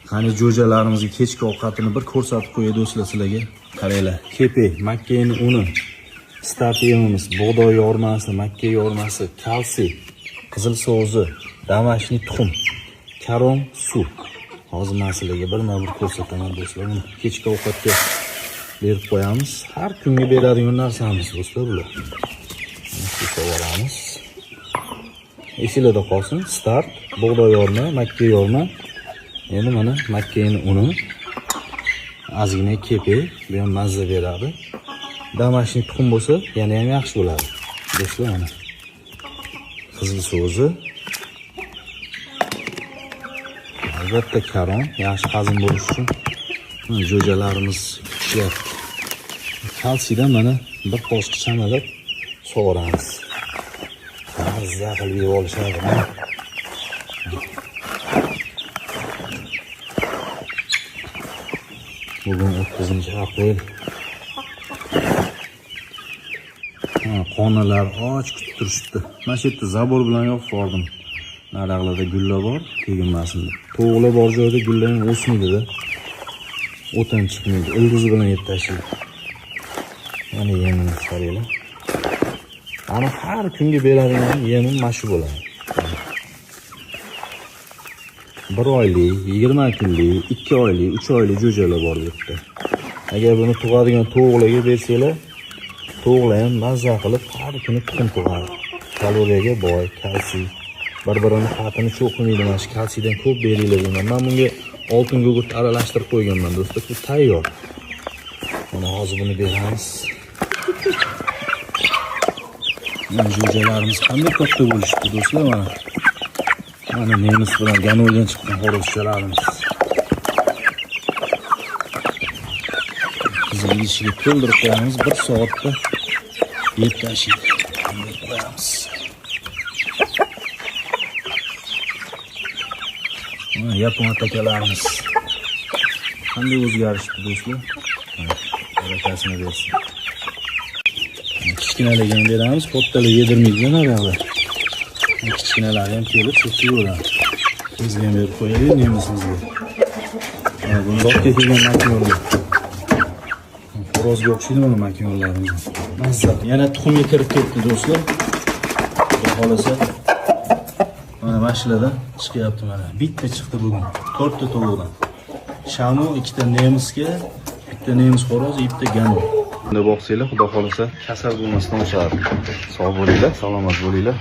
Qani jo'jalarimizga kechki ovqatini bir ko'rsatib qo'yay do'stlar sizlarga. Qaranglar, kepe, makkani uni, start yemimiz, bug'doy yormasi, makka yormasi, kalsiy, qizil so'zi, damashniy tuxum, karom, suv. Hozir men sizlarga bir ko'rsataman do'stlar. Buni kechki ovqatga berib qo'yamiz. Har kunga beradigan narsamiz do'stlar bular. Shu savolamiz. Esingizda qolsin, start, bug'doy yorma, makka yorma. Endi mana makkani uni, ozgina kepe, bu ham mazza beradi. Damashniy tuxum bo'lsa, yana ham yaxshi bo'ladi. Do'stlar mana. Qizil so'zi. Albatta karom, yaxshi hazm bo'lish uchun jo'jalarimiz kutishyapti. Kalsiydan mana bir qoshiq chamalab sug'oramiz. Mazza qilib yeb olishadi. Bugun 30-aprel. Qonalar och kutib turishibdi. Mana shu yerda zabor bilan yopib yubordim. Naraqlarda gullar bor, teginmasin deb. To'g'ri bor joyda gullar ham o'smaydi-da. O'tin chiqmaydi, ildizi bilan yeb tashlaydi. Mana yemini qaranglar. Ana har kunga beradigan yemim mana shu bo'ladi. 1 oylik, 20 kunlik, 2 oylik, 3 oylik jo'jalar bor bu yerda. Agar buni tug'adigan tovuqlarga bersanglar, tovuqlar ham mazza qilib har kuni tuxum tug'adi. Kaloriyaga boy, kalsiy. Bir-birini xatini cho'qimaydi, mana shu kalsiydan ko'p beringlar deyman. Men bunga oltin gugurt aralashtirib qo'yganman do'stlar. Bu tayyor. Mana hozir buni beramiz. Mana jo'jalarimiz qanday katta bo'lishdi do'stlar mana. Mana nemis bilan ganoldan chiqqan xorozchalarimiz. Qizil idishiga to'ldirib qo'yamiz, 1 soatda yeb tashlaydi. Bunday qo'yamiz. Mana yapon atakalarimiz. Qanday o'zgarishdi do'stlar? Barakasini bersin. Kichkinalarga ham beramiz, kattalar yedirmaydigan narxlar. Kichkinalar ham kelib sotib yuboradi. Bizga ham berib qo'yaylik nemisimizga. Mana bundoq kelgan makinonlar. Xorozga o'xshaydi mana makinonlarimiz. Mazza. Yana tuxumga kirib ketdi do'stlar. Xudo xolasa mana mashinadan chiqyapti mana. Bitta chiqdi bugun. 4 ta tovuqdan. Shamu, 2 ta nemisga, 1 ta nemis xoroz, 1 ta gano. Bunda boqsanglar, xudo xolasa kasal bo'lmasdan o'sadi. Sog' bo'linglar, salomat bo'linglar.